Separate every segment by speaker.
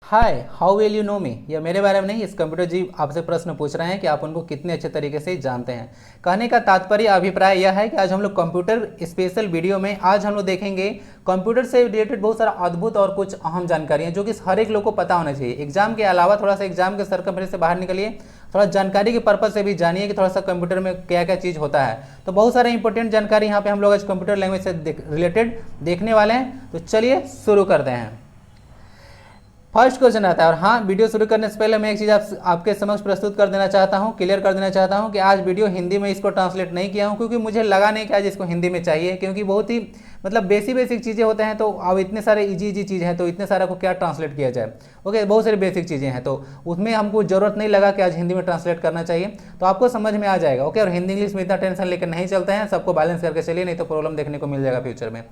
Speaker 1: Hi, how will you know me. यह मेरे बारे में नहीं, इस कंप्यूटर जी आपसे प्रश्न पूछ रहे हैं कि आप उनको कितने अच्छे तरीके से जानते हैं। कहने का तात्पर्य अभिप्राय यह है कि आज हम लोग कंप्यूटर स्पेशल वीडियो में आज हम लोग देखेंगे कंप्यूटर से रिलेटेड बहुत सारा अद्भुत और कुछ अहम जानकारियां जो कि हर एक लोग को पता होना चाहिए। एग्जाम के अलावा थोड़ा सा एग्जाम के सर्कमफेरेंस से बाहर निकलिए, थोड़ा जानकारी के पर्पज से भी जानिए कि थोड़ा सा कंप्यूटर में क्या क्या चीज़ होता है। तो बहुत सारे इंपॉर्टेंट जानकारी यहाँ पे हम लोग आज कंप्यूटर लैंग्वेज से रिलेटेड देखने वाले हैं। तो चलिए शुरू करते हैं। फर्स्ट क्वेश्चन आता है, और हाँ, वीडियो शुरू करने से पहले मैं एक चीज़ आपके समक्ष प्रस्तुत कर देना चाहता हूँ, क्लियर कर देना चाहता हूँ कि आज वीडियो हिंदी में इसको ट्रांसलेट नहीं किया हूँ क्योंकि मुझे लगा नहीं कि आज इसको हिंदी में चाहिए, क्योंकि बहुत ही मतलब बेसिक चीज़ें होते हैं। तो अब इतने सारे इजी चीज़ हैं तो इतने सारा को क्या ट्रांसलेट किया जाए। ओके, बहुत सारी बेसिक चीज़ें हैं तो उसमें हमको ज़रूरत नहीं लगा कि आज हिंदी में ट्रांसलेट करना चाहिए। तो आपको समझ में आ जाएगा। ओके, और हिंदी इंग्लिश में इतना टेंशन लेकर नहीं चलते हैं, सबको बैलेंस करके चलिए, नहीं तो प्रॉब्लम देखने को मिल जाएगा फ्यूचर में।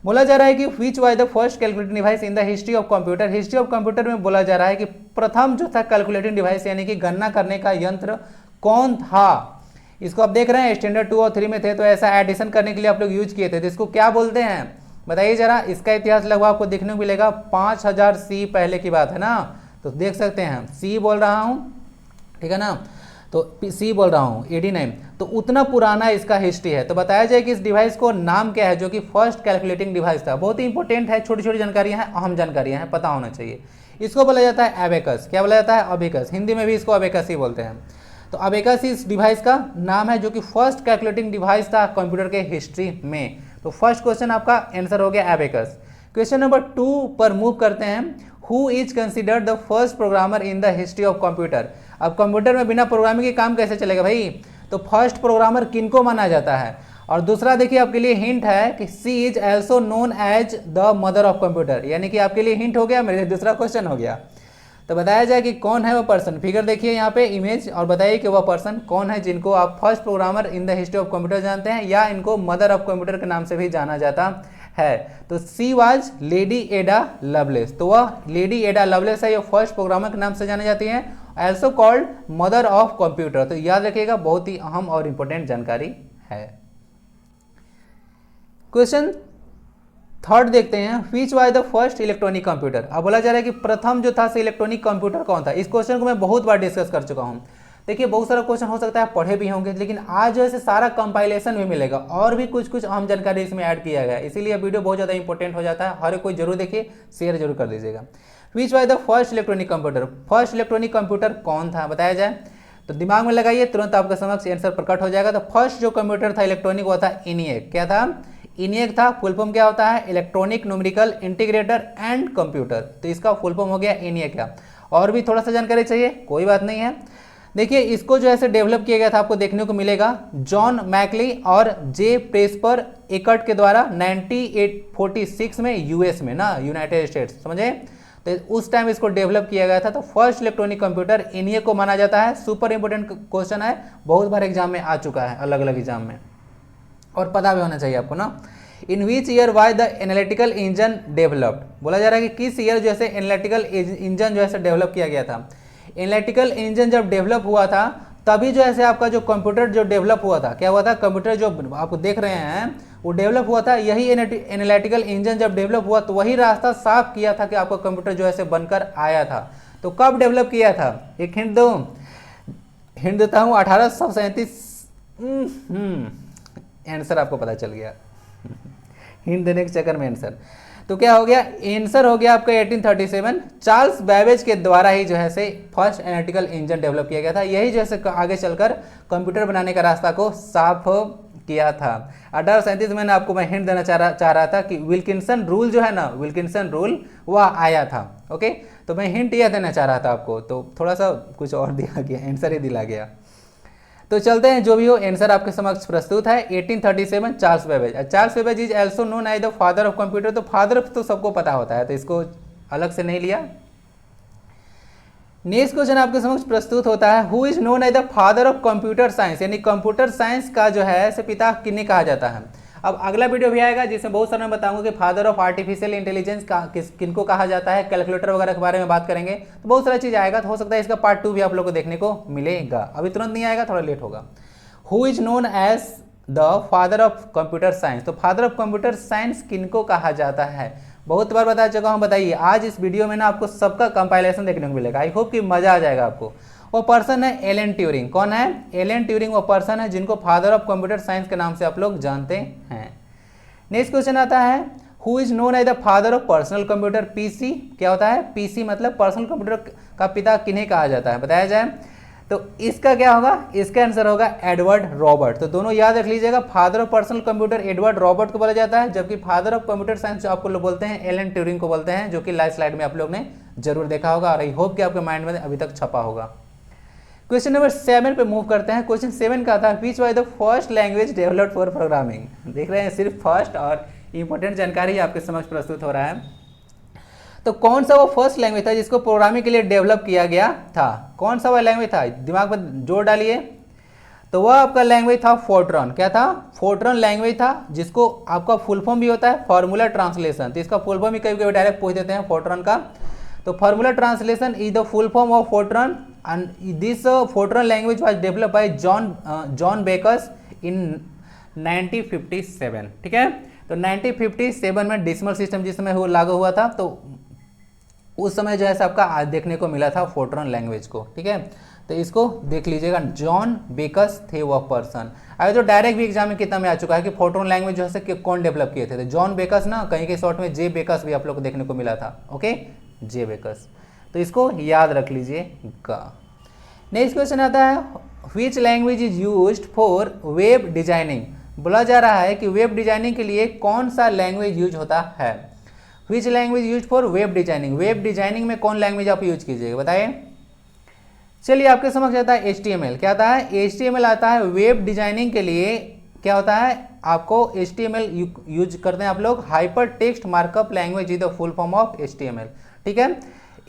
Speaker 1: बोला जा रहा है कि विच was the first calculating device in the history of computer. History of computer में बोला जा रहा है कि प्रथम जो था कैलकुलेटिंग डिवाइस यानी कि गणना करने का यंत्र कौन था। इसको आप देख रहे हैं स्टैंडर्ड 2 और 3 में थे, तो ऐसा एडिशन करने के लिए आप लोग यूज किए थे। तो इसको क्या बोलते हैं बताइए जरा। इसका इतिहास लगभग आपको देखने को मिलेगा 5000 सी पहले की बात है ना। तो देख सकते हैं सी बोल रहा हूँ, ठीक है ना, तो सी बोल रहा हूँ 89। तो उतना पुराना इसका हिस्ट्री है। तो बताया जाए कि इस डिवाइस को नाम क्या है जो कि फर्स्ट कैलकुलेटिंग डिवाइस था। बहुत ही इंपॉर्टेंट है, छोटी छोटी जानकारियां हैं, अहम जानकारियां हैं, पता होना चाहिए। इसको बोला जाता है एबेकस। क्या बोला जाता है? अबेकस। हिंदी में भी इसको अबेकस ही बोलते हैं। तो अबेकस इस डिवाइस का नाम है जो कि फर्स्ट कैलकुलेटिंग डिवाइस था कंप्यूटर के हिस्ट्री में। तो फर्स्ट क्वेश्चन आपका आंसर हो गया एबेकस। क्वेश्चन नंबर 2 पर मूव करते हैं। Who is considered the first programmer in the history of computer. अब कंप्यूटर में बिना प्रोग्रामिंग के काम कैसे चलेगा भाई। तो फर्स्ट प्रोग्रामर किनको माना जाता है। और दूसरा देखिए आपके लिए हिंट है कि she is also known as the mother of computer, यानी कि आपके लिए हिंट हो गया, मेरे लिए दूसरा क्वेश्चन हो गया। तो बताया जाए कि कौन है वो पर्सन। फिगर देखिए यहाँ पे इमेज और बताइए कि वह पर्सन कौन है जिनको आप first programmer in the history of computer जानते हैं या इनको मदर ऑफ कंप्यूटर के नाम से भी जाना जाता है। तो सी वाज लेडी एडा लवलेस। तो वह लेडी एडा लवलेस है, ये फर्स्ट प्रोग्रामर के नाम से जानी जाती है, also called mother of computer. तो याद रखिएगा, बहुत ही अहम और इंपॉर्टेंट जानकारी है। क्वेश्चन थर्ड देखते हैं, विच was the first electronic computer. अब बोला जा रहा है कि प्रथम जो था इलेक्ट्रॉनिक कंप्यूटर कौन था। इस क्वेश्चन को मैं बहुत बार डिस्कस कर चुका हूं। देखिए बहुत सारा क्वेश्चन हो सकता है पढ़े भी होंगे, लेकिन आज जो है सारा कंपाइलेशन भी मिलेगा और भी कुछ अहम जानकारी इसमें ऐड किया गया है, इसीलिए वीडियो बहुत ज़्यादा इंपॉर्टेंट हो जाता है। हर कोई जरूर देखिए, शेयर जरूर कर दीजिएगा। विच was the first electronic computer. First electronic computer कौन था बताया जाए तो दिमाग में लगाइए, तुरंत आपके समक्ष आंसर प्रकट हो जाएगा। तो फर्स्ट जो कंप्यूटर था इलेक्ट्रॉनिक वो था ENIAC। क्या था? ENIAC था। फुल फॉर्म क्या होता है? Electronic numerical integrator and computer. तो इसका फुल फॉर्म हो गया ENIAC का। और भी थोड़ा सा जानकारी चाहिए, कोई बात नहीं है। देखिए इसको जो है डेवलप किया गया था, आपको देखने को मिलेगा जॉन मैकली और जे प्रेस्पर एकर्ट के द्वारा 1946 में यूएस में ना, यूनाइटेड स्टेट्स, समझे। तो उस टाइम इसको डेवलप किया गया था। तो फर्स्ट इलेक्ट्रॉनिक कंप्यूटर ENIAC को माना जाता है। सुपर इंपोर्टेंट क्वेश्चन है, बहुत बार एग्जाम में आ चुका है, अलग अलग एग्जाम में, और पता भी होना चाहिए आपको ना। In which year was the analytical engine developed. बोला जा रहा है कि किस ईयर जो है एनालिटिकल इंजन जो है डेवलप किया गया था। एनालिटिकल इंजन जब डेवलप हुआ था तभी जो है आपका जो कंप्यूटर जो डेवलप हुआ था, क्या हुआ था, कंप्यूटर जो आप देख रहे हैं वो डेवलप हुआ था। यही एनालिटिकल इंजन जब डेवलप हुआ तो वही रास्ता साफ किया था कि आपका कंप्यूटर जो है बनकर आया था। तो कब डेवलप किया था, एक हिंट दो, हिंट देता हूँ 1837। आंसर आपको पता चल गया हिंट देने के चक्कर में आंसर। तो क्या हो गया, आंसर हो गया आपका 1837। चार्ल्स बैबेज के द्वारा ही जो है फर्स्ट एनालिटिकल इंजन डेवलप किया गया था। यही जो है आगे चलकर कंप्यूटर बनाने का रास्ता को साफ किया था। 1837 में आपको मैं हिंट देना चाह रहा था कि विल्किंसन रूल जो है ना, विल्किंसन रूल वह आया था। ओके, तो मैं हिंट यह देना चाह रहा था आपको, तो थोड़ा सा कुछ और दिया गया, आंसर ही दिला गया। तो चलते हैं, जो भी हो आंसर आपके समक्ष प्रस्तुत है 1837 Charles Babbage. Charles Babbage is also known as the father of computer. तो फादर तो सबको पता होता है, तो इसको अलग से नहीं लिया। नेक्स्ट क्वेश्चन आपके समक्ष प्रस्तुत होता है, who is known as the father of computer science, यानी कंप्यूटर साइंस का जो है से पिता किन्हें कहा जाता है। अब अगला वीडियो भी आएगा जिसमें बहुत सारा मैं बताऊंगा कि फादर ऑफ आर्टिफिशियल इंटेलिजेंस किनको कहा जाता है, कैलकुलेटर वगैरह के बारे में बात करेंगे। तो बहुत सारा चीज आएगा, तो हो सकता है इसका पार्ट 2 भी आप लोग को देखने को मिलेगा। अभी तुरंत नहीं आएगा, थोड़ा लेट होगा। Who is known as the father of computer science. तो फादर ऑफ कंप्यूटर साइंस किनको कहा जाता है बहुत बार बता चुका हूँ। बताइए आज इस वीडियो में ना आपको सबका कंपाइलेशन देखने को मिलेगा। आई होप कि मजा आ जाएगा आपको। वो पर्सन है एलन ट्यूरिंग। कौन है? एलन ट्यूरिंग वो पर्सन है जिनको फादर ऑफ कंप्यूटर साइंस के नाम से आप लोग जानते हैं। नेक्स्ट क्वेश्चन आता है, who is known as the father of personal computer PC. क्या होता है? पीसी मतलब पर्सनल कंप्यूटर का पिता किन्हें कहा जाता है, बताया जाए तो इसका क्या होगा? इसका आंसर होगा एडवर्ड रॉबर्ट। तो दोनों याद रख लीजिएगा, father of personal computer Edward Robert को बोला जाता है, जबकि फादर ऑफ कंप्यूटर साइंस जो आपको लोग बोलते हैं एलन ट्यूरिंग को बोलते हैं, जो कि लास्ट स्लाइड में आप लोग ने जरूर देखा होगा और आई होप कि आपके माइंड में अभी तक छपा होगा। क्वेश्चन नंबर 7 पे मूव करते हैं। क्वेश्चन 7 का था, विच was the first language developed for programming. देख रहे हैं सिर्फ फर्स्ट और इंपॉर्टेंट जानकारी आपके समक्ष प्रस्तुत हो रहा है। तो कौन सा वो फर्स्ट लैंग्वेज था जिसको प्रोग्रामिंग के लिए डेवलप किया गया था? कौन सा वो लैंग्वेज था? दिमाग में जोर डालिए। तो वह आपका लैंग्वेज था फोर्ट्रॉन। क्या था? फोर्ट्रॉन लैंग्वेज था, जिसको आपका फुल फॉर्म भी होता है फार्मूला ट्रांसलेशन। तो इसका फुल फॉर्म भी कभी कभी डायरेक्ट पूछ देते हैं फोर्ट्रॉन का। तो formula translation is the full form of Fortran and this Fortran language was developed by John Backus in 1957। ठीक है, तो 1957 में डेसिमल सिस्टम जिस समय वो लागू हुआ था, तो उस समय जो है आपका देखने को मिला था फोर्ट्रॉन लैंग्वेज को। ठीक है, तो इसको देख लीजिएगा, जॉन बेकर्स थे वह पर्सन। अगर तो डायरेक्ट भी एग्जाम में कितना में आ चुका है कि फोर्ट्रॉन लैंग्वेज जो है कौन डेवलप किए थे? तो जॉन बेकर्स ना, कहीं के शॉर्ट में जे बेकर्स भी आप लोग को देखने को मिला था। ओके, जे बेकर्स, तो इसको याद रख लीजिएगा। नेक्स्ट क्वेश्चन आता है, which language is used for web designing. बोला जा रहा है कि वेब डिजाइनिंग के लिए कौन सा लैंग्वेज यूज होता है? Which language use for web designing. Web designing में कौन लैंग्वेज आप यूज कीजिएगा, बताइए। चलिए आपके समझ आता है HTML। क्या आता है? HTML आता है वेब डिजाइनिंग के लिए। क्या होता है? आपको HTML यूज करते हैं आप लोग। Hyper text markup language is the full form of HTML। ठीक है,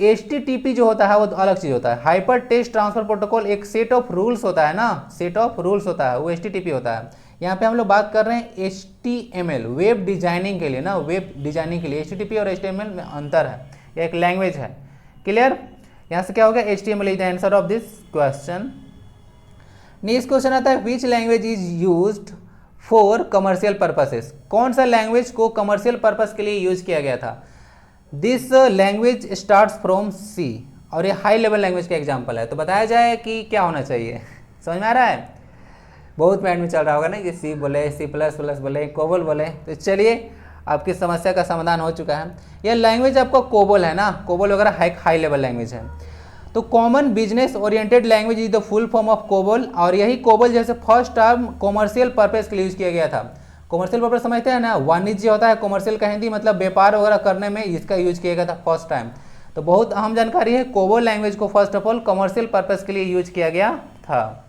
Speaker 1: HTTP जो होता है वो अलग चीज होता है। हाइपर टेक्स्ट ट्रांसफर प्रोटोकॉल एक सेट ऑफ रूल्स होता है ना, सेट ऑफ रूल्स होता है, वो HTTP होता है। यहाँ पे हम लोग बात कर रहे हैं HTML वेब डिजाइनिंग के लिए ना, वेब डिजाइनिंग के लिए HTTP और HTML में अंतर है, यह एक लैंग्वेज है। क्लियर? यहाँ से क्या होगा? HTML is the answer of this question. Next question आता है, which language is used for commercial purposes. कौन सा लैंग्वेज को कमर्शियल पर्पस के लिए यूज किया गया था? This language starts from C और ये हाई लेवल लैंग्वेज का एग्जाम्पल है। तो बताया जाए कि क्या होना चाहिए, समझ में आ रहा है? बहुत माइंड में चल रहा होगा ना कि C बोले, C++ बोले, कोबोल बोले। तो चलिए आपकी समस्या का समाधान हो चुका है। यह लैंग्वेज आपका कोबोल है ना, कोबोल वगैरह हाई लेवल लैंग्वेज है। तो common business oriented language is the full form of COBOL, और यही कोबोल जैसे फर्स्ट टर्म कॉमर्शियल पर्पस के लिए यूज किया गया था। कॉमर्शियल पर्पस समझते हैं ना, वाणिज्य होता है कॉमर्शियल का हिंदी मतलब व्यापार वगैरह करने में इसका यूज किया गया था फर्स्ट टाइम। तो बहुत अहम जानकारी है, कोबोल लैंग्वेज को first of all commercial purpose के लिए यूज किया गया था।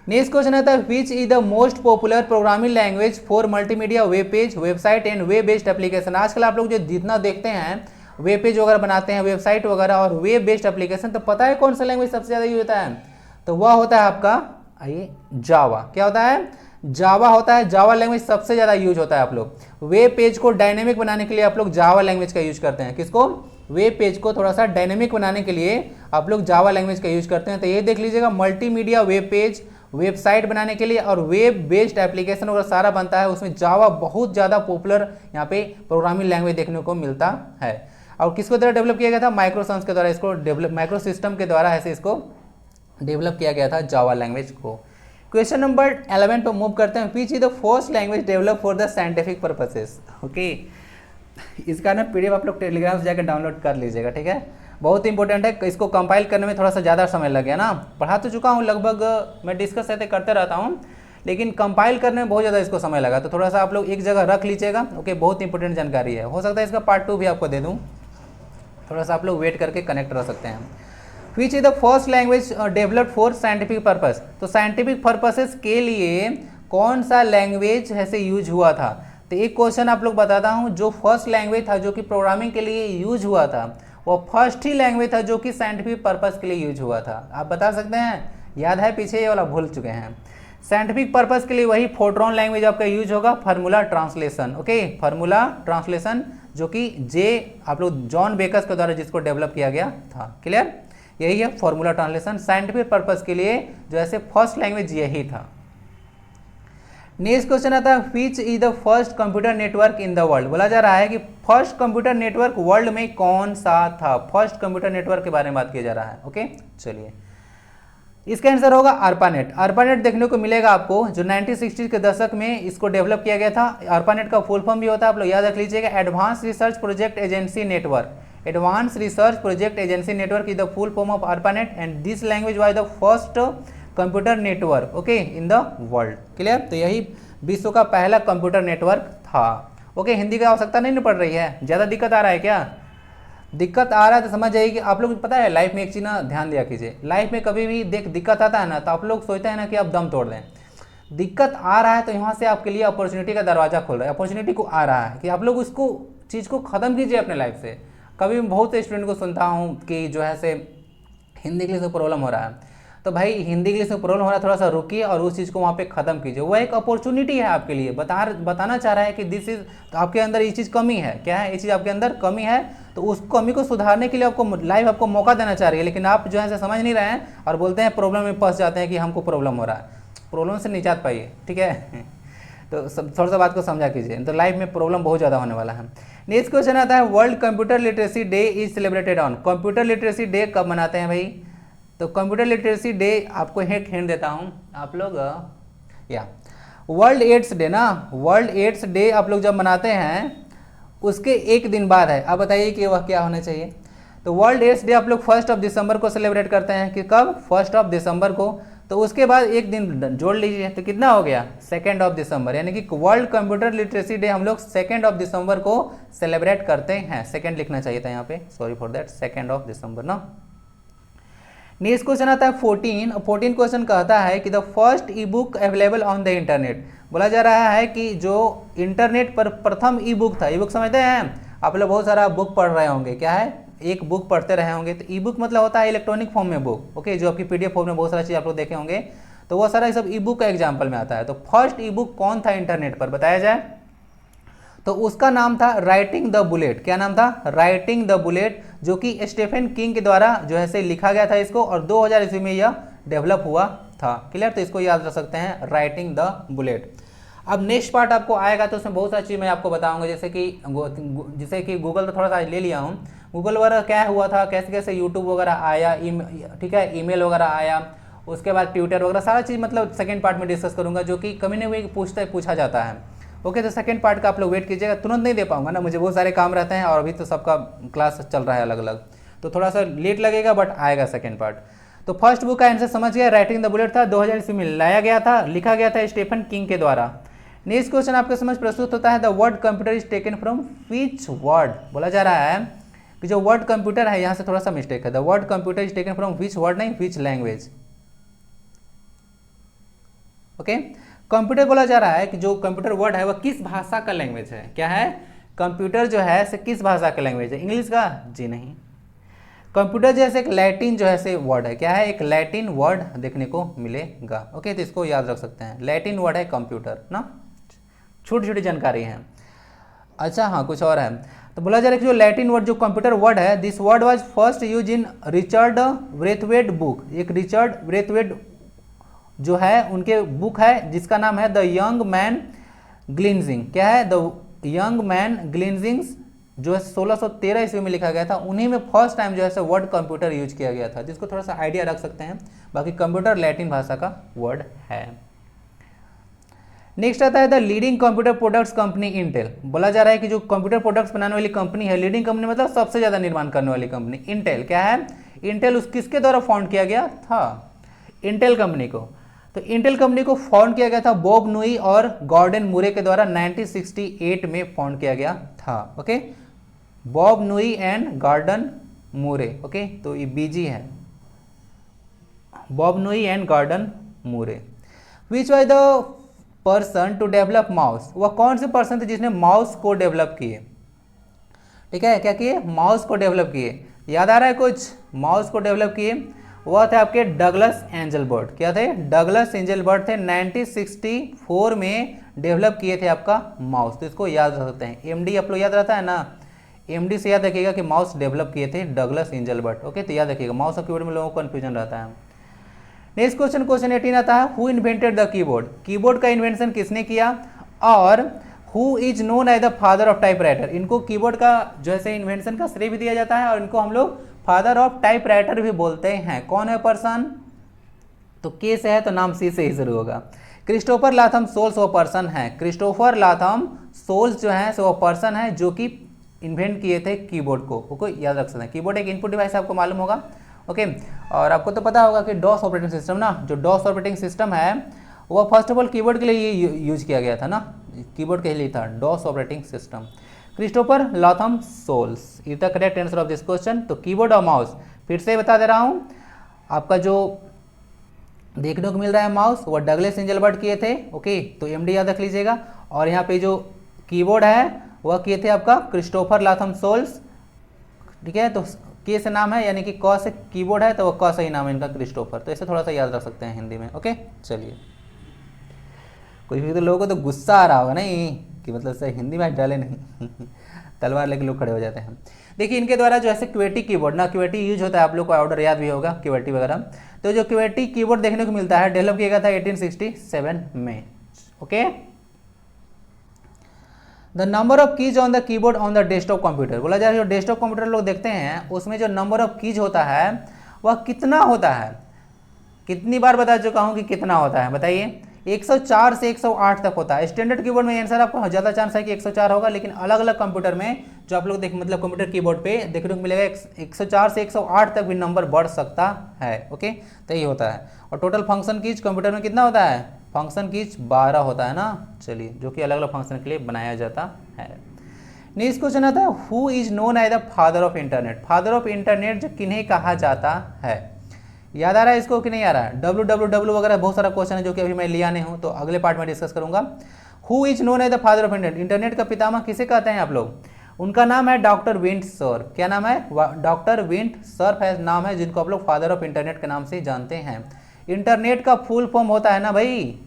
Speaker 1: नेक्स्ट क्वेश्चन आता है, which is the most popular programming language for multimedia web page, website and web based application. आजकल आप लोग जो जितना देखते हैं वेब पेज वगैरह बनाते हैं, वेबसाइट वगैरह और वेब बेस्ड एप्लीकेशन, तो पता है कौन सा लैंग्वेज सबसे ज़्यादा यूज होता है? तो वह होता है आपका आइए जावा। क्या होता है? जावा होता है। जावा लैंग्वेज सबसे ज़्यादा यूज होता है। आप लोग वेब पेज को डायनेमिक बनाने के लिए आप लोग जावा लैंग्वेज का यूज करते हैं। किसको? वेब पेज को थोड़ा सा डायनेमिक बनाने के लिए आप लोग जावा लैंग्वेज का यूज करते हैं। तो ये देख लीजिएगा, मल्टीमीडिया वेब पेज, वेबसाइट बनाने के लिए और वेब बेस्ड एप्लीकेशन वगैरह सारा बनता है, उसमें जावा बहुत ज़्यादा पॉपुलर यहाँ पे प्रोग्रामिंग लैंग्वेज देखने को मिलता है। और किसके द्वारा डेवलप किया गया था? माइक्रोसॉफ्ट के द्वारा इसको डेवलप, माइक्रो सिस्टम के द्वारा ऐसे इसको डेवलप किया गया था जावा लैंग्वेज को। क्वेश्चन नंबर 11 पर मूव करते हैं, which is the first language develop for the scientific purposes. Okay, इसका ना PDF आप लोग टेलीग्राम से जाकर डाउनलोड कर लीजिएगा। ठीक है, बहुत इंपॉर्टेंट है। इसको कंपाइल करने में थोड़ा सा ज़्यादा समय लग गया ना, पढ़ा तो चुका हूँ लगभग, मैं डिस्कस ऐसे करते रहता हूँ, लेकिन कंपाइल करने में बहुत ज़्यादा इसको समय लगा। तो थोड़ा सा आप लोग एक जगह रख लीजिएगा। ओके, बहुत इंपॉर्टेंट जानकारी है। हो सकता है इसका पार्ट 2 भी आपको दे दूँ, थोड़ा सा आप लोग वेट करके कनेक्ट रह सकते हैं। Which is the first language developed for scientific purpose. तो साइंटिफिक पर्पसेस के लिए कौन सा लैंग्वेज ऐसे यूज हुआ था? तो एक क्वेश्चन आप लोग बताता हूँ, जो फर्स्ट लैंग्वेज था जो कि प्रोग्रामिंग के लिए यूज हुआ था, वो फर्स्ट ही लैंग्वेज था जो कि साइंटिफिक पर्पस के लिए यूज हुआ था। आप बता सकते हैं? याद है? पीछे ये वाला भूल चुके हैं। साइंटिफिक पर्पस के लिए वही फोर्ट्रॉन लैंग्वेज आपका यूज होगा, formula translation. Okay, formula translation जो कि आप लोग जॉन बेकर्स के द्वारा जिसको डेवलप किया गया था। क्लियर? यही है फार्मूला ट्रांसलेशन। साइंटिफिक पर्पस के लिए जो ऐसे फर्स्ट लैंग्वेज यही था। नेक्स्ट क्वेश्चन आता है which is the first computer network in the world. बोला जा रहा है कि फर्स्ट कंप्यूटर नेटवर्क वर्ल्ड में कौन सा था। फर्स्ट कंप्यूटर नेटवर्क के बारे में बात किया जा रहा है। ओके चलिए, इसका आंसर होगा ARPANET। ARPANEट देखने को मिलेगा आपको, जो 1960 के दशक में इसको डेवलप किया गया था। ARPANEट का फुल फॉर्म भी होता है, आप लोग याद रख लीजिएगा, advance research project agency network. Advance research project agency network is the full form of ARPANEट and this language was the first computer network okay in the world. Clear, तो यही विश्व का पहला कंप्यूटर नेटवर्क था। ओके, हिंदी की आवश्यकता नहीं पड़ रही है, ज़्यादा दिक्कत आ रहा है क्या? दिक्कत आ रहा है तो समझ जाइए कि आप लोग पता है लाइफ में एक चीज़ ना ध्यान दिया कीजिए, लाइफ में कभी भी दिक्कत आता है ना तो आप लोग सोचते हैं ना कि आप दम तोड़ दें। दिक्कत आ रहा है तो यहाँ से आपके लिए अपॉर्चुनिटी का दरवाज़ा खोल रहा है, अपॉर्चुनिटी को आ रहा है कि आप लोग उसको चीज़ को ख़त्म कीजिए अपने लाइफ से। कभी मैं बहुत स्टूडेंट को सुनता हूँ कि जो है से हिंदी इंग्लिश में प्रॉब्लम हो रहा है, तो भाई हिंदी इंग्लिश में प्रॉब्लम हो रहा है, थोड़ा सा रुकिए और उस चीज़ को वहाँ पे ख़त्म कीजिए। वह एक अपॉर्चुनिटी है आपके लिए, बताना चाह रहा है कि दिस इज, तो आपके अंदर ये चीज़ कमी है, क्या है ये चीज़ आपके अंदर कमी है, तो उस कमी को सुधारने के लिए आपको लाइफ आपको मौका देना चाह रही है। लेकिन आप जो है समझ नहीं रहे हैं और बोलते हैं प्रॉब्लम में फंस जाते हैं कि हमको प्रॉब्लम हो रहा है। प्रॉब्लम से निजात पाइए, ठीक है। तो थोड़ा सा बात को समझा कीजिए, तो लाइफ में प्रॉब्लम बहुत ज़्यादा होने वाला है। नेक्स्ट क्वेश्चन आता है world computer literacy day is celebrated on. Computer literacy day कब मनाते हैं भाई? तो कंप्यूटर लिटरेसी डे आपको एक हिंट देता हूं, आप लोग या वर्ल्ड एड्स डे ना, वर्ल्ड एड्स डे आप लोग जब मनाते हैं उसके एक दिन बाद है। अब बताइए कि वह क्या होना चाहिए? तो वर्ल्ड एड्स डे आप लोग 1 दिसंबर को सेलिब्रेट करते हैं कि कब? 1 दिसंबर को। तो उसके बाद एक दिन जोड़ लीजिए तो कितना हो गया? 2 दिसंबर, यानी कि वर्ल्ड कंप्यूटर लिटरेसी डे हम लोग 2 दिसंबर को सेलिब्रेट करते हैं। सेकेंड लिखना चाहिए था यहाँ पे, सॉरी फॉर दैट, 2 दिसंबर ना। नेक्स्ट क्वेश्चन आता है 14 क्वेश्चन कहता है कि the first E book available on the internet. बोला जा रहा है कि जो इंटरनेट पर प्रथम ई बुक था, ई बुक समझते हैं आप लोग, बहुत सारा बुक पढ़ रहे होंगे, क्या है एक बुक पढ़ते रहे होंगे, तो ई बुक मतलब होता है इलेक्ट्रॉनिक फॉर्म में बुक, ओके, जो आपकी PDF फॉर्म में बहुत सारा चीज़ आप लोग देखे होंगे, तो वो सारा सब ई बुक का एग्जाम्पल में आता है। तो फर्स्ट ई बुक कौन था इंटरनेट पर बताया जाए तो उसका नाम था राइटिंग द बुलेट। क्या नाम था? राइटिंग द बुलेट, जो कि स्टीफन किंग के द्वारा जो है से लिखा गया था इसको, और 2000 ईस्वी में यह डेवलप हुआ था। क्लियर, तो इसको याद रख सकते हैं, राइटिंग द बुलेट। अब नेक्स्ट पार्ट आपको आएगा तो उसमें बहुत सारी चीज़ मैं आपको बताऊंगा, जैसे कि गूगल तो थोड़ा सा ले लिया हूँ, गूगल वगैरह क्या हुआ था, कैसे कैसे यूट्यूब वगैरह आया, ठीक है, ईमेल वगैरह आया, उसके बाद ट्विटर वगैरह सारा चीज़ मतलब सेकेंड पार्ट में डिस्कस करूँगा, जो कि कभी ना कभी पूछा जाता है। ओके, तो सेकंड पार्ट का आप लोग वेट कीजिएगा, तुरंत नहीं दे पाऊंगा ना, मुझे बहुत सारे काम रहते हैं और अभी तो सबका क्लास चल रहा है अलग अलग, तो थोड़ा सा लेट लगेगा बट आएगा सेकंड पार्ट। तो फर्स्ट बुक का आंसर समझ गया, राइटिंग द बुलेट था, 2000 ईस्वी में लाया गया था, लिखा गया था स्टीफन किंग के द्वारा। नेक्स्ट क्वेश्चन आपके समझ प्रस्तुत होता है the word computer is taken from which word. बोला जा रहा है कि जो वर्ड कंप्यूटर है, यहाँ से थोड़ा सा मिस्टेक है, the word computer is taken from which word, नहीं विच लैंग्वेज। ओके, कंप्यूटर बोला जा रहा है कि जो कंप्यूटर वर्ड है वह किस भाषा का लैंग्वेज है। क्या है? कंप्यूटर जो है से किस भाषा का लैंग्वेज है? इंग्लिश का? जी नहीं। कंप्यूटर जैसे एक लैटिन जो है से वर्ड है, क्या है? एक लैटिन वर्ड देखने को मिलेगा। ओके, तो इसको याद रख सकते हैं, लैटिन वर्ड है कंप्यूटर ना, छोटी छोटी जानकारी है। अच्छा हाँ, कुछ और है, तो बोला जा रहा है कि जो लैटिन वर्ड जो कंप्यूटर वर्ड है, this word was first use in Richard Braithwaite book. एक रिचर्ड ब्रेथवेट जो है उनके बुक है जिसका नाम है द यंग मैन ग्लिंजिंग। क्या है? द यंग मैन ग्लिंजिंग्स, जो है 1613 ईस्वी में लिखा गया था, उन्हीं में फर्स्ट टाइम जो है वर्ड कंप्यूटर यूज किया गया था, जिसको थोड़ा सा आइडिया रख सकते हैं। बाकी कंप्यूटर लैटिन भाषा का वर्ड है। नेक्स्ट आता है the leading computer products company Intel. बोला जा रहा है कि जो कंप्यूटर प्रोडक्ट्स बनाने वाली कंपनी है, लीडिंग कंपनी मतलब सबसे ज्यादा निर्माण करने वाली कंपनी इंटेल। क्या है? इंटेल किसके द्वारा फाउंड किया गया था? इंटेल कंपनी को। तो इंटेल कंपनी को फाउंड किया गया था बॉब नुई और गॉर्डन मूरे के द्वारा 1968 में फाउंड किया गया था। Okay, Bob Noyce and Gordon Moore. Okay, तो ये बीजी है, Bob Noyce and Gordon Moore. Which was the person to develop mouse. वह कौन से पर्सन थे जिसने माउस को डेवलप किए? ठीक है, क्या किए? माउस को डेवलप किए। याद आ रहा है कुछ? माउस को डेवलप किए वह थे आपके डगलस एंजलबर्ट। क्या थे? डगलस एंजलबर्ट थे, 1964 में डेवलप किए थे आपका माउस। तो इसको याद रख सकते हैं, MD आप लोग याद रहता है ना, MD से याद रखिएगा कि माउस डेवलप किए थे डगलस एंजलबर्ट। ओके, तो याद रखिएगा, माउस और कीबोर्ड में लोगों को कन्फ्यूजन रहता है। नेक्स्ट क्वेश्चन, क्वेश्चन 18 आता है, who invented the keyboard, keyboard का इन्वेंशन किसने किया, और who is known as the father of typewriter, इनको कीबोर्ड का जो है इन्वेंशन का श्रेय भी दिया जाता है और इनको हम लोग फादर ऑफ टाइपराइटर भी बोलते हैं। कौन है पर्सन, तो के से है तो नाम सी से ही शुरू होगा। क्रिस्टोफर लाथम सोल्स वो पर्सन है, क्रिस्टोफर लाथम सोल्स जो है वो पर्सन है जो कि इन्वेंट किए थे कीबोर्ड को याद रख सकते हैं। कीबोर्ड एक इनपुट डिवाइस आपको मालूम होगा, ओके। और आपको तो पता होगा कि डॉस ऑपरेटिंग सिस्टम ना, जो डॉस ऑपरेटिंग सिस्टम है वो फर्स्ट ऑफ ऑल कीबोर्ड के लिए ये यूज किया गया था ना, कीबोर्ड के लिए था DOS operating system. Christopher Latham Sholes is the correct answer of this question. तो कीबोर्ड और माउस फिर से बता दे रहा हूँ, आपका जो देखने को मिल रहा है माउस वो डगलस एंजलबर्ट किए थे, ओके, तो एमडी याद रख लीजिएगा। और यहाँ पे जो कीबोर्ड है वह किए थे आपका क्रिस्टोफर लाथम सोल्स, ठीक है। तो के से नाम है यानी कि क से कीबोर्ड है तो वह क से ही नाम है इनका क्रिस्टोफर, तो इसे थोड़ा सा याद रख सकते हैं हिंदी में, ओके। चलिए, कोई भी तो लोगों को तो गुस्सा आ रहा होगा नहीं कि मतलब सर हिंदी में डाले नहीं तलवार लेके लोग खड़े हो जाते हैं। देखिए इनके द्वारा जो है क्वेटी कीबोर्ड ना, क्वेटी यूज होता है, आप लोग को ऑर्डर याद भी होगा क्वेटी वगैरह। तो जो क्वेटी कीबोर्ड देखने को मिलता है डेवलप किया गया था 1867 में, okay. The number of keys on the keyboard on the desktop computer, बोला जा रहा है जो डेस्कटॉप कंप्यूटर लोग देखते हैं उसमें जो नंबर ऑफ कीज होता है वह कितना होता है, कितनी बार बता चुका हूं कि कितना होता है, बताइए। 104 से 108 तक होता है। स्टैंडर्ड कीबोर्ड में आंसर आपको ज़्यादा चांस है कि 104 होगा, लेकिन अलग अलग कंप्यूटर में जो आप लोग देख मतलब कंप्यूटर कीबोर्ड पे देखने को मिलेगा 104 से 108 तक भी नंबर बढ़ सकता है, ओके। तो यही होता है। और टोटल फंक्शन कीज कंप्यूटर में कितना होता है, फंक्शन कीज 12 होता है ना, चलिए, जो कि अलग अलग फंक्शन के लिए बनाया जाता है। नेक्स्ट क्वेश्चन आता है, who is known as the father of internet, father of internet जो किन्हें कहा जाता है, याद आ रहा है इसको कि नहीं आ रहा है, www वगैरह बहुत सारा क्वेश्चन है जो कि अभी मैं लिया नहीं हूँ, तो अगले पार्ट में डिस्कस करूंगा। Who is known as the father of internet, internet का पितामह किसे कहते हैं आप लोग, उनका नाम है डॉक्टर विंट सर्फ। क्या नाम है, डॉक्टर विंट सर्फ है नाम है, जिनको आप लोग फादर ऑफ इंटरनेट के नाम से जानते हैं। इंटरनेट का फुल फॉर्म होता है ना भाई,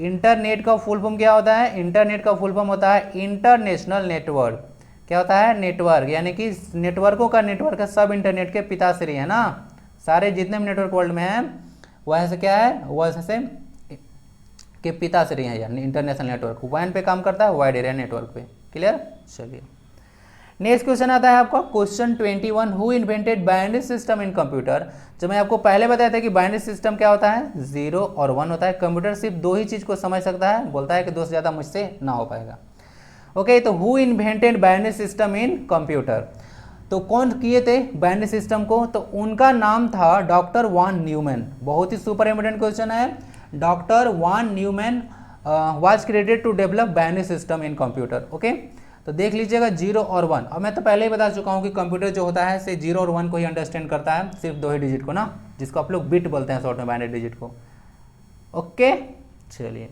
Speaker 1: इंटरनेट का फुल फॉर्म क्या होता है, इंटरनेट का फुल फॉर्म होता है इंटरनेशनल नेटवर्क। क्या होता है, नेटवर्क, यानी कि नेटवर्कों का नेटवर्क है, सब इंटरनेट के पिताश्री है ना, सारे जितने भी नेटवर्क वर्ल्ड में हैं वह ऐसे क्या है, वह ऐसे के पिताश्री हैं, यानी इंटरनेशनल नेटवर्क वैन पे काम करता है, वाइड एरिया नेटवर्क पे, क्लियर। चलिए नेक्स्ट क्वेश्चन आता है आपका question 21, who invented binary system in computer. जो मैं आपको पहले बताया था कि बाइनरी सिस्टम क्या होता है, 0 और 1 होता है। कंप्यूटर सिर्फ दो ही चीज़ को समझ सकता है, बोलता है कि दो से ज़्यादा मुझसे ना हो पाएगा, ओके। तो who invented binary system in computer, तो कौन किए थे बाइनरी सिस्टम को, तो उनका नाम था डॉक्टर वान न्यूमैन। बहुत ही सुपर इम्पोर्टेंट क्वेश्चन है, doctor Von Neumann was credited to develop binary system in computer, okay. तो देख लीजिएगा 0 और 1, अब मैं तो पहले ही बता चुका हूँ कि कंप्यूटर जो होता है से 0 और 1 को ही अंडरस्टैंड करता है, सिर्फ दो ही डिजिट को ना, जिसको आप लोग बिट बोलते हैं शॉर्ट में, बाइनरी डिजिट को, ओके। चलिए,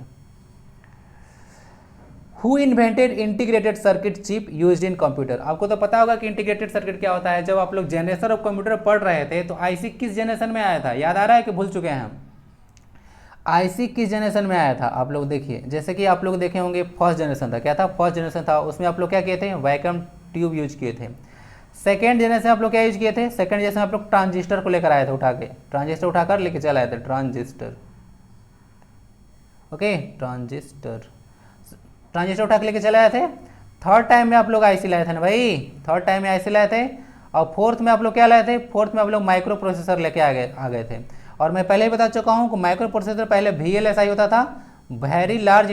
Speaker 1: who invented integrated circuit chip used in computer, आपको तो पता होगा कि इंटीग्रेटेड सर्किट क्या होता है। जब आप लोग जनरेशन ऑफ कंप्यूटर पढ़ रहे थे तो आईसी किस जनरेशन में आया था, याद आ रहा है कि भूल चुके हैं हम, आईसी किस जनरेशन में आया था, आप लोग देखिए, जैसे कि आप लोग देखे होंगे फर्स्ट जनरेशन था, क्या था, फर्स्ट जनरेशन था, उसमें आप लोग क्या किए थे, वैक्यूम ट्यूब यूज किए थे। सेकेंड जनरेशन आप लोग क्या यूज किए थे, सेकेंड जनरेशन आप लोग ट्रांजिस्टर को लेकर आए थे, उठा के ट्रांजिस्टर उठाकर लेके चले आए थे, ट्रांजिस्टर, ओके, ट्रांजिस्टर उठा के लेके चले आए थे। थर्ड टाइम में आप लोग आईसी लाए थे ना भाई, थर्ड टाइम में आईसी लाए थे। और फोर्थ में आप लोग क्या लाए थे, फोर्थ में आप लोग माइक्रो प्रोसेसर लेके आ गए थे। और मैं पहले ही बता चुका हूँ कि माइक्रो प्रोसेसर पहले VLSI होता था, वेरी लार्ज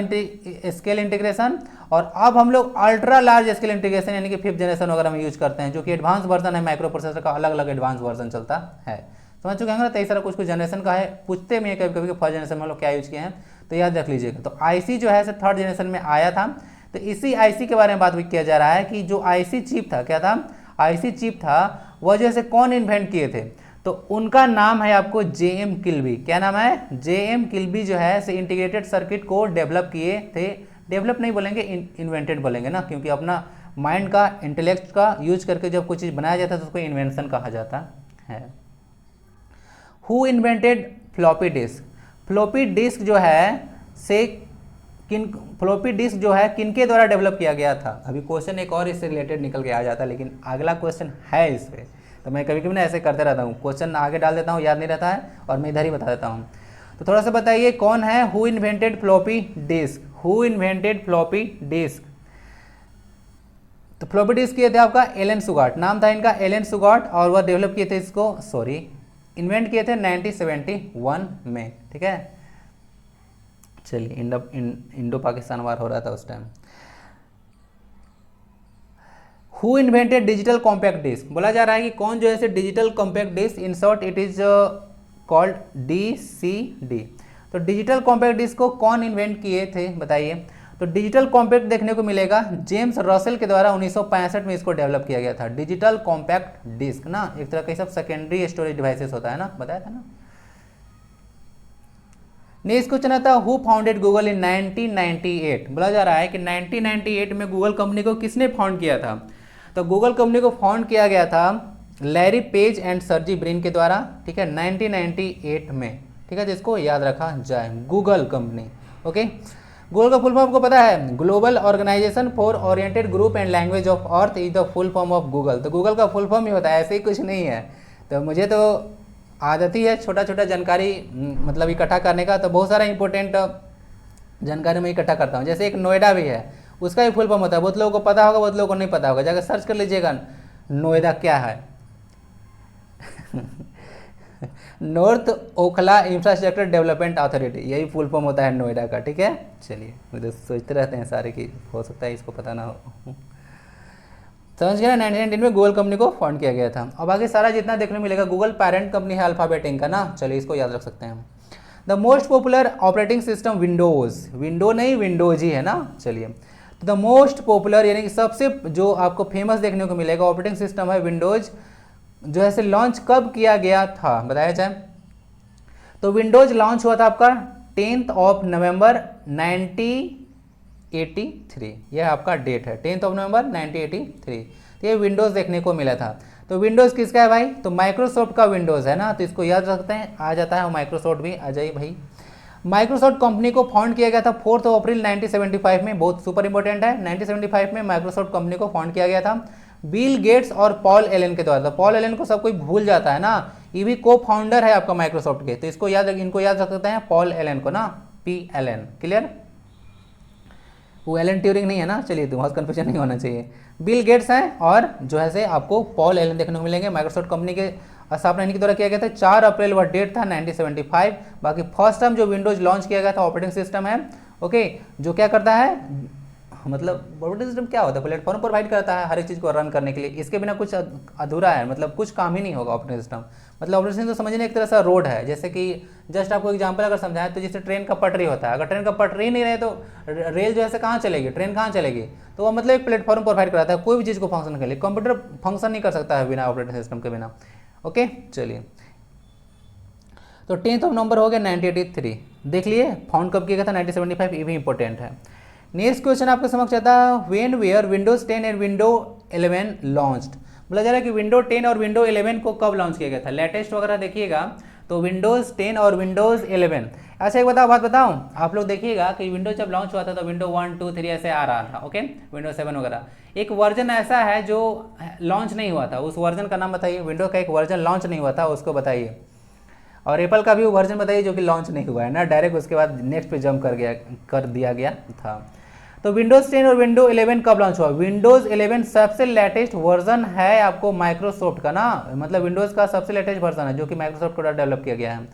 Speaker 1: स्केल इंटीग्रेशन, और अब हम लोग अल्ट्रा लार्ज स्केल इंटीग्रेशन यानी कि 5th जनरेशन वगैरह में यूज करते हैं, जो कि एडवांस वर्जन है माइक्रो प्रोसेसर का, अलग अलग एडवांस वर्जन चलता है, समझ चुके हैं ना। तो इस तरह कुछ जनरेशन का है, पूछते में कभी कभी फर्स्ट जनरेशन में हम लोग क्या यूज किए हैं, तो याद रख लीजिएगा। तो आईसी जो है थर्ड जनरेशन में आया था, तो इसी आईसी के बारे में बात किया जा रहा है कि जो आईसी चिप था, क्या था, आईसी चिप था, वह जैसे कौन इन्वेंट किए थे, तो उनका नाम है आपको JM किल्बी। क्या नाम है, JM किल्बी जो है से इंटीग्रेटेड सर्किट को डेवलप किए थे, डेवलप नहीं बोलेंगे, इन्वेंटेड बोलेंगे ना, क्योंकि अपना माइंड का, इंटेलेक्ट का यूज करके जब कोई चीज़ बनाया जाता है तो उसको इन्वेंशन कहा जाता है। Who invented floppy disk, floppy disk जो है से फ्लॉपी डिस्क जो है किनके द्वारा डेवलप किया गया था। अभी क्वेश्चन एक और इससे रिलेटेड निकल के आ जाता है, लेकिन अगला क्वेश्चन है इस पे, तो मैं कभी कभी ना ऐसे करते रहता हूँ, क्वेश्चन आगे डाल देता हूँ, याद नहीं रहता है, और मैं इधर ही बता देता हूँ। तो थोड़ा सा बताइए कौन है who invented floppy disk, who invented floppy disk. तो फ्लॉपी डिस्क किए थे आपका एलन सुगार्ट, नाम था इनका एलन सुगार्ट, और वह डेवलप किए थे इसको, सॉरी इन्वेंट किए थे 1971 में, ठीक है। चलिए इंडो पाकिस्तान वार हो रहा था उस time. Who invented digital compact disc, बोला जा रहा है कि कौन जो है digital compact disc, in short it is called DCD। तो डिजिटल कॉम्पैक्ट डिस्क को कौन इन्वेंट किए थे बताइए। तो डिजिटल कॉम्पैक्ट देखने को मिलेगा जेम्स रसेल के द्वारा 1965 में इसको डेवलप किया गया था। डिजिटल कॉम्पैक्ट डिस्क ना एक तरह का सब सेकेंडरी स्टोरेज डिवाइसेस होता है ना, बताया था ना। नेक्स्ट क्वेश्चन था हु फाउंडेड गूगल इन 1998। बोला जा रहा है कि 1998 में गूगल कंपनी को किसने फाउंड किया था। तो गूगल कंपनी को फाउंड किया गया था Larry page and Sergey Brin के द्वारा, ठीक है, 1998 में, ठीक है, जिसको याद रखा जाए गूगल कंपनी। ओके, गूगल का फुल फॉर्म आपको पता है, global organization for oriented group and language of earth is the full form of Google. तो गूगल का फुल फॉर्म ही होता है, ऐसे ही कुछ नहीं है। तो मुझे तो आदत ही है छोटा छोटा जानकारी मतलब इकट्ठा करने का, तो बहुत सारा इंपॉर्टेंट जानकारी मैं इकट्ठा करता हूँ। जैसे एक नोएडा भी है, उसका भी फुल फॉर्म होता है, बहुत लोगों को पता होगा, बहुत लोगों को नहीं पता होगा, जाकर सर्च कर लीजिएगा नोएडा क्या है। North Okhla infrastructure development authority, यही फुल फॉर्म होता है नोएडा का, ठीक है। चलिए मुझे सोचते रहते हैं सारे कि हो सकता है इसको पता ना हो। समझ गया ना, 1999 में गूगल कंपनी को फाउंड किया गया था। अब आगे सारा जितना देखने को मिलेगा, गूगल पेरेंट कंपनी है अल्फाबेट इंक का ना, चलिए इसको याद रख सकते हैं। The most popular operating system Windows, window नहीं विंडोज ही है ना। चलिए तो द मोस्ट पॉपुलर यानी कि सबसे जो आपको फेमस देखने को मिलेगा ऑपरेटिंग सिस्टम है विंडोज, जो है लॉन्च कब किया गया था बताया जाए। तो विंडोज लॉन्च हुआ था आपका 10 नवंबर 1983, यह आपका डेट है 10 नवंबर 1983। तो ये विंडोज देखने को मिला था। तो विंडोज किसका है भाई, तो माइक्रोसॉफ्ट का विंडोज है ना, तो इसको याद रखते हैं, आ जाता है माइक्रोसॉफ्ट भी आ जाइए भाई। माइक्रोसॉफ्ट कंपनी को फाउंड किया गया था 4 अप्रैल 1975 में, बहुत सुपर इंपॉर्टेंट है। 1975 में माइक्रोसॉफ्ट कंपनी को फाउंड किया गया था बिल गेट्स और पॉल एलन के द्वारा। पॉल एलन को सब कोई भूल जाता है ना, ये भी को फाउंडर है आपका माइक्रोसॉफ्ट के, तो इसको इनको याद रख सकते हैं पॉल एलन को ना, PLN, क्लियर। वो एलन ट्यूरिंग नहीं है ना, चलिए तो बहुत कंफ्यूजन नहीं होना चाहिए। बिल गेट्स हैं और जो है आपको पॉल एलन देखने को मिलेंगे। माइक्रोसॉफ्ट कंपनी के स्थापना इनके द्वारा किया गया था 4 अप्रैल वह डेट था 1975। बाकी फर्स्ट टाइम जो विंडोज लॉन्च किया गया था ऑपरेटिंग सिस्टम है, ओके, जो क्या करता है, मतलब ऑपरेटिंग सिस्टम क्या होता है, प्लेटफॉर्म प्रोवाइड करता है हर एक चीज़ को रन करने के लिए, इसके बिना कुछ अधूरा है, मतलब कुछ काम ही नहीं होगा ऑपरेटिंग सिस्टम। मतलब ऑपरेटिंग सिस्टम तो समझने एक तरह से रोड है, जैसे कि जस्ट आपको एग्जांपल अगर समझाएं तो जैसे ट्रेन का पटरी होता है, अगर ट्रेन का पटरी नहीं रहे तो रेल जो है कहाँ चलेगी, ट्रेन कहाँ चलेगी, तो वो मतलब एक प्लेटफॉर्म प्रोवाइड कराता है कोई भी चीज़ को फंक्शन के लिए। कंप्यूटर फंक्शन नहीं कर सकता है बिना ऑपरेटिंग सिस्टम के बिना। ओके चलिए, तो 10 नवंबर हो गया 1983, देख लिए फाउंड कब किया गया था 1975, ये भी इंपॉर्टेंट है। नेक्स्ट क्वेश्चन आपके समक्ष आता है when where Windows 10 and window 11 launched. बोला जा रहा है कि विंडो 10 और विंडो 11 को कब लॉन्च किया गया था, लेटेस्ट वगैरह देखिएगा तो विंडोज 10 और विंडोज 11। अच्छा एक बात बताऊं, आप लोग देखिएगा कि विंडोज जब लॉन्च हुआ था तो विंडो 1 2 3 ऐसे आ रहा था, ओके, विंडो 7 वगैरह। एक वर्जन ऐसा है जो लॉन्च नहीं हुआ था, उस वर्जन का नाम बताइए। विंडो का एक वर्जन लॉन्च नहीं हुआ था, उसको बताइए। और एप्पल का भी वो वर्जन बताइए जो कि लॉन्च नहीं हुआ है ना, डायरेक्ट उसके बाद नेक्स्ट पे जंप कर दिया गया था। तो विंडोज 10 और विंडो 11 कब लॉन्च हुआ, विंडोज 11 सबसे लेटेस्ट वर्जन है आपको माइक्रोसॉफ्ट का ना, मतलब विंडोज का सबसे लेटेस्ट वर्जन है जो कि माइक्रोसॉफ्ट द्वारा डेवलप किया गया है।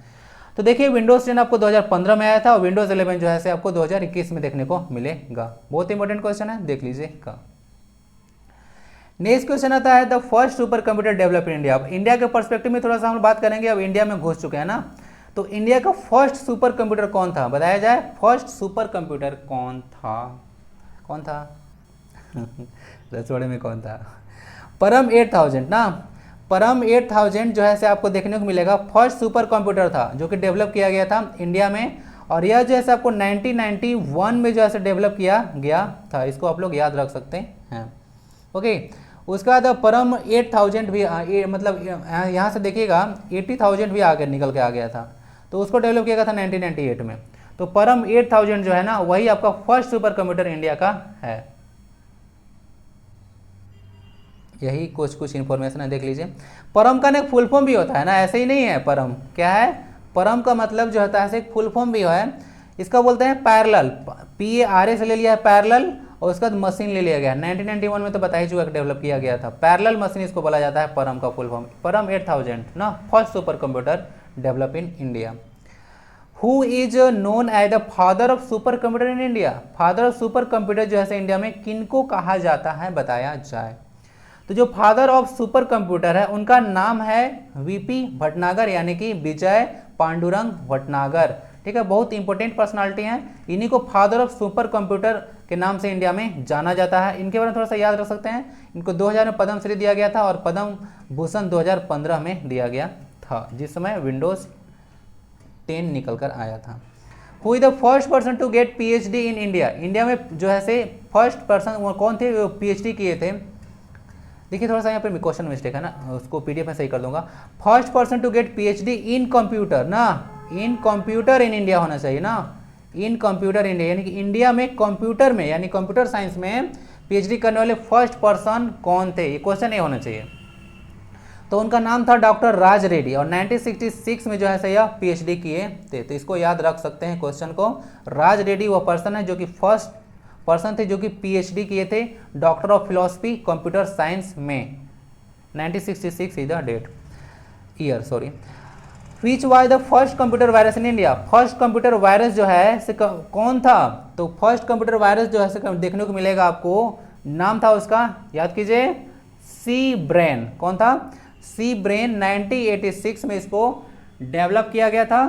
Speaker 1: तो देखिए विंडोज 10 आपको 2015 में आया था और विंडोज 11 जो है आपको 2021 में देखने को मिलेगा। बहुत इंपॉर्टेंट क्वेश्चन है, देख लीजिए का। नेक्स्ट क्वेश्चन आता है the first super computer develop in India. अब इंडिया के पर्सपेक्टिव में थोड़ा सा हम बात करेंगे, अब इंडिया में घुस चुके हैं ना, तो इंडिया का फर्स्ट सुपर कंप्यूटर कौन था बताया जाए, फर्स्ट सुपर कंप्यूटर कौन था, कौन था रसोड़े में कौन था, परम 8000 ना, परम 8000 जो है आपको देखने को मिलेगा फर्स्ट सुपर कंप्यूटर था जो कि डेवलप किया गया था इंडिया में, और यह जो है आपको 1991 में जो है डेवलप किया गया था, इसको आप लोग याद रख सकते हैं। ओके, उसके बाद परम 8000 भी मतलब यहाँ से देखिएगा 80,000 भी आगे निकल के आ गया था, तो उसको डेवलप किया गया था 1998 में। तो परम 8000 जो है ना वही आपका फर्स्ट सुपर कंप्यूटर इंडिया का है। यही कुछ इंफॉर्मेशन है, देख लीजिए। परम का ना फुल फॉर्म भी होता है ना, ऐसे ही नहीं है, परम क्या है, परम का मतलब जो होता है एक फुल फॉर्म भी है, इसका बोलते हैं पैरेलल, PARA से ले लिया है पैरेलल, और उसका मशीन ले लिया गया 1991 में, तो बता ही चुका डेवलप किया गया था। पैरेलल मशीन इसको बोला जाता है, परम का फुल फॉर्म। परम 8000 ना, first super computer develop in India. Who is known as the father of super computer in India? Father of super computer जो है इंडिया में किनको कहा जाता है, बताया जाए। तो जो फादर ऑफ सुपर कंप्यूटर है उनका नाम है VP भटनागर, यानी कि विजय पांडुरंग भटनागर। ठीक है, बहुत इंपॉर्टेंट पर्सनालिटी हैं, इन्हीं को फादर ऑफ सुपर कंप्यूटर के नाम से इंडिया में जाना जाता है। इनके बारे में थोड़ा सा याद रख सकते हैं, इनको 2000 में पद्म श्री दिया गया था और पद्म भूषण 2015 में दिया गया था, जिस समय विंडोज 10 निकल कर आया था। Who is the first person to get PhD in India? India में जो है से फर्स्ट पर्सन वो कौन थे जो PhD किए थे? देखिए थोड़ा सा यहाँ पे क्वेश्चन मिस्टेक है ना, उसको PDF में सही कर दूंगा। First person to get PhD in computer ना, इन कंप्यूटर इन इंडिया होना चाहिए ना, इन कंप्यूटर इंडिया, यानी कि इंडिया में कंप्यूटर में यानी कंप्यूटर साइंस में PhD करने वाले फर्स्ट पर्सन कौन थे, ये क्वेश्चन ये होना चाहिए। तो उनका नाम था डॉक्टर राज रेड्डी, और 1966 में जो है सही PhD किए थे। तो इसको याद रख सकते हैं क्वेश्चन को। राज रेड्डी वो पर्सन है जो कि फर्स्ट पर्सन थे जो कि PhD किए थे doctor of philosophy computer science में। 1966 is the date year, sorry. Which was the first computer virus in India? First computer virus जो है से कौन था? तो फर्स्ट कंप्यूटर वायरस जो है देखने को मिलेगा आपको, नाम था उसका, याद कीजिए, सी ब्रेन। कौन था? सी ब्रेन। 1986 में इसको डेवलप किया गया था।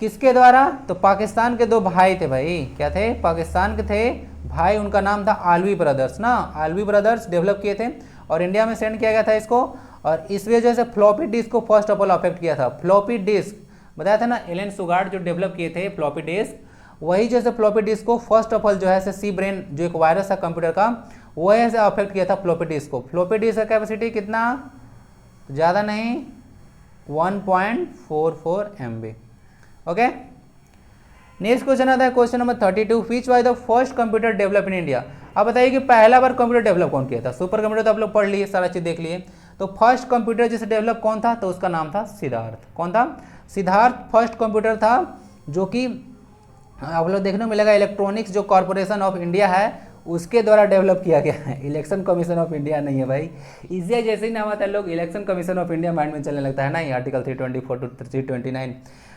Speaker 1: किसके द्वारा? तो पाकिस्तान के दो भाई थे भाई, क्या थे? पाकिस्तान के थे भाई, उनका नाम था आलवी ब्रदर्स ना, आलवी ब्रदर्स डेवलप किए थे और इंडिया में सेंड किया गया था इसको। और इस वजह से फ्लॉपी डिस्क को फर्स्ट ऑफ ऑल अफेक्ट किया था। फ्लॉपी डिस्क बताया था ना, एलन सुगार्ड जो डेवलप किए थे फ्लॉपी डिस्क, वही जैसे फ्लॉपी डिस्क को फर्स्ट ऑफ ऑल जो है सी ब्रेन जो एक वायरस था कंप्यूटर का, वो ऐसे अफेक्ट किया था फ्लॉपी डिस्क को। फ्लॉपी डिस्क का कैपेसिटी कितना? ज़्यादा नहीं, 1.44 MB। ओके, नेक्स्ट क्वेश्चन आता है question number 32। Which was the first computer develop in India? अब बताइए कि पहला बार कंप्यूटर डेवलप कौन किया था? सुपर कंप्यूटर तो आप लोग पढ़ लिए, सारा चीज देख लिए। तो फर्स्ट कंप्यूटर जिसे डेवलप कौन था? तो उसका नाम था सिद्धार्थ। कौन था? सिद्धार्थ फर्स्ट कंप्यूटर था जो कि आप लोग देखने को मिलेगा इलेक्ट्रॉनिक्स जो कॉर्पोरेशन ऑफ इंडिया है उसके द्वारा डेवलप किया गया है। इलेक्शन कमीशन ऑफ इंडिया नहीं है भाई, इसे जैसे ही नाम आता है लोग election commission of India mind में चलने लगता है ना, ये आर्टिकल 324 टू 329।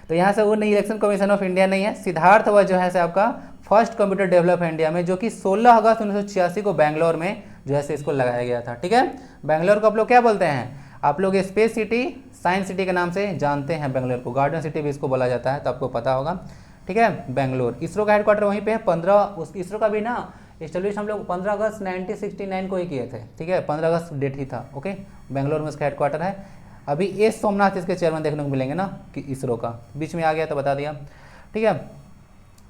Speaker 1: तो यहाँ से वो नहीं, इलेक्शन कमीशन ऑफ इंडिया नहीं है। सिद्धार्थ वह जो है से आपका फर्स्ट कंप्यूटर डेवलप है इंडिया में, जो कि 16 अगस्त 1986 को बैंगलोर में जो है से इसको लगाया गया था। ठीक है, बैंगलोर को आप लोग क्या बोलते हैं? आप लोग स्पेस सिटी, साइंस सिटी के नाम से जानते हैं बैंगलोर को, गार्डन सिटी भी इसको बोला जाता है, तो आपको पता होगा। ठीक है, बैंगलोर। इसरो का हेडक्वार्टर वहीं पे है। 15 इसरो का भी ना एस्टेब्लिश हम लोग 15 अगस्त 1969 को ही किए थे। ठीक है, 15 अगस्त डेट ही था। ओके, बैंगलोर में इसका हेडक्वार्टर है। अभी एस सोमनाथ इसके चेयरमैन देखने को मिलेंगे ना कि इसरो का, बीच में आ गया तो बता दिया। ठीक है,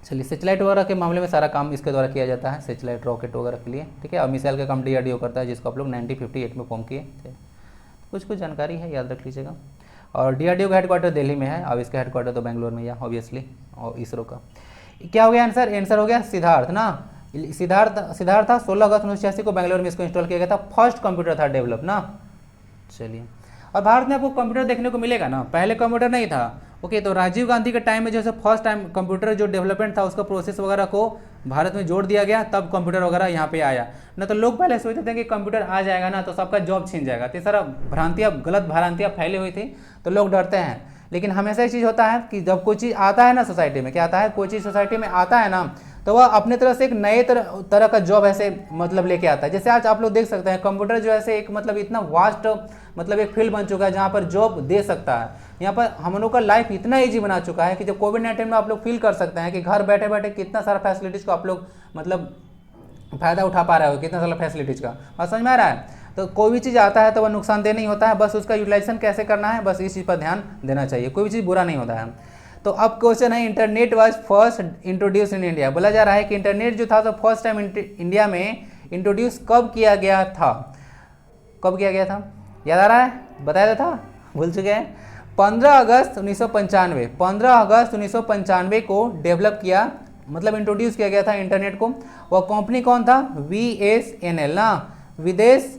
Speaker 1: चलिए सैटेलाइट वगैरह के मामले में सारा काम इसके द्वारा किया जाता है, सैटेलाइट रॉकेट वगैरह के लिए। ठीक है, और मिसाइल का काम DRDO करता है, जिसको आप लोग 1958 में फॉर्म किए थे। कुछ जानकारी है, याद रख लीजिएगा। और DRDO का हेडक्वार्टर दिल्ली में है, अब इसका हेडक्वार्टर तो बैंगलोर में है ऑब्वियसली। और इसरो का क्या हो गया आंसर? आंसर हो गया सिद्धार्थ ना। सिद्धार्थ था 16 अगस्त 1986 को बैंगलोर में इसको इंस्टॉल किया गया था, फर्स्ट कंप्यूटर था डेवलप ना। चलिए, और भारत में आपको कंप्यूटर देखने को मिलेगा ना, पहले कंप्यूटर नहीं था। ओके, तो राजीव गांधी के टाइम में जो है फर्स्ट टाइम कंप्यूटर जो डेवलपमेंट था उसका प्रोसेस वगैरह को भारत में जोड़ दिया गया, तब कंप्यूटर वगैरह यहाँ पे आया ना। तो लोग पहले सोचते थे कि कंप्यूटर आ जाएगा ना तो सबका जॉब छीन जाएगा, तो सारा भ्रांतियाँ, गलत भ्रांतियाँ फैली हुई थी, तो लोग डरते हैं। लेकिन हमेशा ये चीज़ होता है कि जब कोई चीज़ आता है ना सोसाइटी में, क्या आता है, कोई चीज़ सोसाइटी में आता है ना, तो वह अपने तरह से एक नए तरह का जॉब ऐसे मतलब लेके आता है। जैसे आज आप लोग देख सकते हैं कंप्यूटर जो ऐसे एक मतलब इतना वास्ट मतलब एक फील्ड बन चुका है जहाँ पर जॉब दे सकता है। यहाँ पर हम लोग का लाइफ इतना ईजी बना चुका है कि जब कोविड-19 में आप लोग फील कर सकते हैं कि घर बैठे बैठे कितना सारा फैसिलिटीज़ को आप लोग मतलब फ़ायदा उठा पा रहे हो, कितना सारा फैसिलिटीज़ का। और समझ में आ रहा है? तो कोई भी चीज़ आता है तो वह नुकसानदेह नहीं होता है, बस उसका यूटिलाइजेशन कैसे करना है, बस इस चीज़ पर ध्यान देना चाहिए। कोई भी चीज़ बुरा नहीं होता है। तो अब क्वेश्चन है, internet was first introduce in India. बोला जा रहा है कि इंटरनेट जो था तो फर्स्ट टाइम इंडिया में इंट्रोड्यूस कब किया गया था? कब किया गया था, याद आ रहा है? बताया था, भूल चुके हैं। 15 अगस्त 1995, 15 अगस्त 1995 को डेवलप किया, मतलब इंट्रोड्यूस किया गया था इंटरनेट को। वह कंपनी कौन था? VSNL ना, विदेश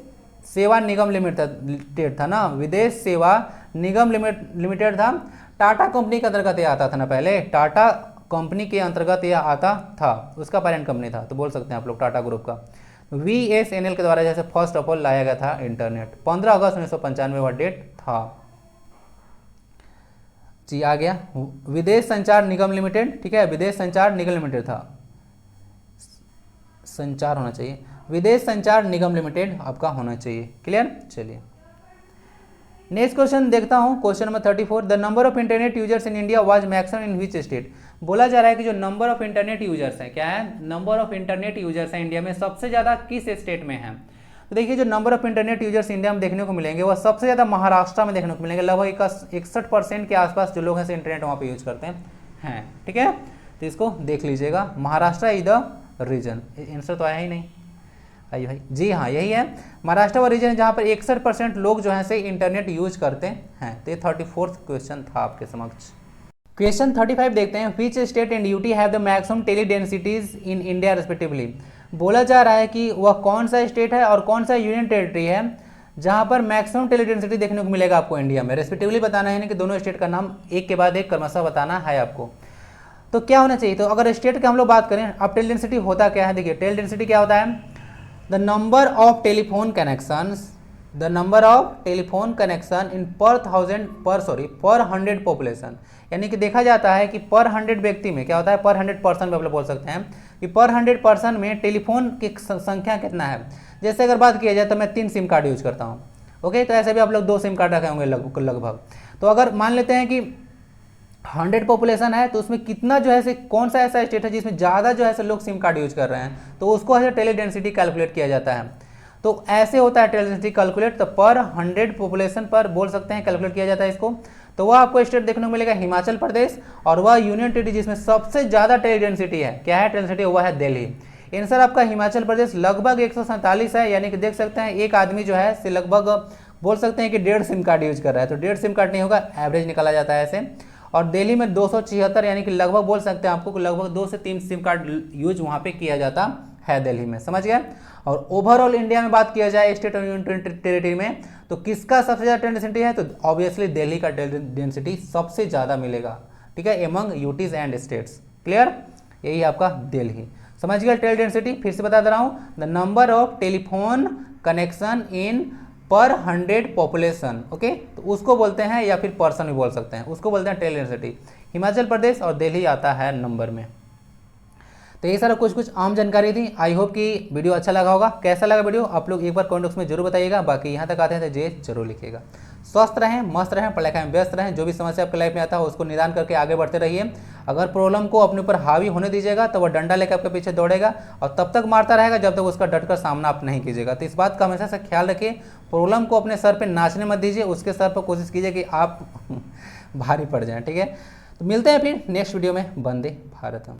Speaker 1: सेवा निगम लिमिटेड था ना, विदेश सेवा निगम लिमिटेड था। टाटा कंपनी के अंतर्गत यह आता था ना, पहले टाटा कंपनी के अंतर्गत यह आता था, उसका पेरेंट कंपनी था, तो बोल सकते हैं आप लोग टाटा ग्रुप का। VSNL के द्वारा जैसे फर्स्ट ऑफ ऑल लाया गया था इंटरनेट, 15 अगस्त 1995 वह डेट था जी। आ गया विदेश संचार निगम लिमिटेड, ठीक है, विदेश संचार निगम लिमिटेड था, संचार होना चाहिए, विदेश संचार निगम लिमिटेड आपका होना चाहिए। क्लियर। चलिए नेक्स्ट क्वेश्चन देखता हूं, question number 34। The number of internet users in India was maximum in which state. बोला जा रहा है कि जो नंबर ऑफ इंटरनेट यूजर्स है, क्या है, नंबर ऑफ इंटरनेट यूजर्स है इंडिया में सबसे ज्यादा किस स्टेट में है। तो देखिए जो number of internet users India में देखने को मिलेंगे वह सबसे ज्यादा महाराष्ट्र में देखने को मिलेंगे, लगभग 61% के आसपास जो लोग हैं इंटरनेट वहाँ पे यूज करते हैं, ठीक है। तो इसको देख लीजिएगा, Maharashtra is the region. Answer तो आया ही नहीं, आइए भाई, जी हाँ यही है, महाराष्ट्र वो रीजन है जहाँ पर 61% लोग जो है से इंटरनेट यूज करते हैं। तो ये 34th क्वेश्चन था आपके समक्ष। क्वेश्चन 35 देखते हैं, which state and UT have the maximum teledensities in India respectively. बोला जा रहा है कि वह कौन सा स्टेट है और कौन सा यूनियन टेरिटरी है जहाँ पर मैक्सिमम टेली डेंसिटी देखने को मिलेगा आपको इंडिया में। रेस्पेक्टिवली बताना है ना कि दोनों स्टेट का नाम एक के बाद एक क्रमशः बताना है आपको। तो क्या होना चाहिए, तो अगर स्टेट की हम लोग बात करें, अब टेली डेंसिटी होता क्या है, देखिए टेली डेंसिटी क्या होता है, the number of telephone connections, the number of telephone connection in पर 100 पॉपुलेशन। यानी कि देखा जाता है कि पर 100 व्यक्ति में क्या होता है, पर 100 पर्सन में बोल सकते हैं कि पर 100 पर्सन में टेलीफोन की संख्या कितना है। जैसे अगर बात किया जाए तो मैं 3 सिम कार्ड यूज करता हूँ, ओके, तो ऐसे भी आप लोग 2 सिम कार्ड रखे होंगे लगभग। तो अगर मान लेते हैं कि 100 पॉपुलेशन है तो उसमें कितना जो है से कौन सा ऐसा स्टेट है जिसमें ज़्यादा जो है से लोग सिम कार्ड यूज कर रहे हैं, तो उसको है टेली डेंसिटी कैलकुलेट किया जाता है। तो ऐसे होता है टेली डेंसिटी कैलकुलेट, तो पर 100 पॉपुलेशन पर बोल सकते हैं कैलकुलेट किया जाता है इसको। तो वह आपको स्टेट देखने को मिलेगा हिमाचल प्रदेश, और वह यूनियन टेरिटरी जिसमें सबसे ज़्यादा टेली डेंसिटी है, क्या है टेली डेंसिटी, वह है दिल्ली। आंसर आपका हिमाचल प्रदेश लगभग 147 है, यानी कि देख सकते हैं एक आदमी जो है से लगभग बोल सकते हैं कि 1.5 सिम कार्ड यूज कर रहा है, तो 1.5 सिम कार्ड नहीं होगा, एवरेज निकाला जाता है ऐसे। और दिल्ली में 276, यानी कि लगभग बोल सकते हैं आपको लगभग 2 से 3 सिम कार्ड यूज वहाँ पे किया जाता है दिल्ली में, समझ गया। और ओवरऑल इंडिया में बात किया जाए स्टेट और यूनियन टेरिटरी में, तो किसका सबसे ज़्यादा टेली डेंसिटी है, तो ऑब्वियसली दिल्ली का टेली डेंसिटी सबसे ज़्यादा मिलेगा, ठीक है, among UTs and states. Clear, यही आपका दिल्ली। समझ गया टेली डेंसिटी, फिर से बता दे रहा हूँ, the number of telephone connection in पर 100 पॉपुलेशन, ओके, तो उसको बोलते हैं, या फिर पर्सन भी बोल सकते हैं, उसको बोलते हैं टेली डेंसिटी। हिमाचल प्रदेश और दिल्ली आता है नंबर में। तो ये सारा कुछ आम जानकारी थी। आई होप कि वीडियो अच्छा लगा होगा। कैसा लगा वीडियो आप लोग एक बार कमेंट बॉक्स में जरूर बताइएगा। बाकी यहाँ तक आते हैं तो जे जरूर लिखिएगा। स्वस्थ रहें, मस्त रहें, पढ़ाई में व्यस्त रहें। जो भी समस्या आपके लाइफ में आता है उसको निदान करके आगे बढ़ते रहिए। अगर प्रॉब्लम को अपने ऊपर हावी होने दीजिएगा तो वह डंडा लेकर आपके पीछे दौड़ेगा और तब तक मारता रहेगा जब तक उसका डटकर सामना आप नहीं कीजिएगा। तो इस बात का हमेशा से ख्याल रखिए, प्रॉब्लम को अपने सर पर नाचने मत दीजिए, उसके सर पर कोशिश कीजिए कि आप भारी पड़ जाएँ, ठीक है। तो मिलते हैं फिर नेक्स्ट वीडियो में। वंदे भारतम।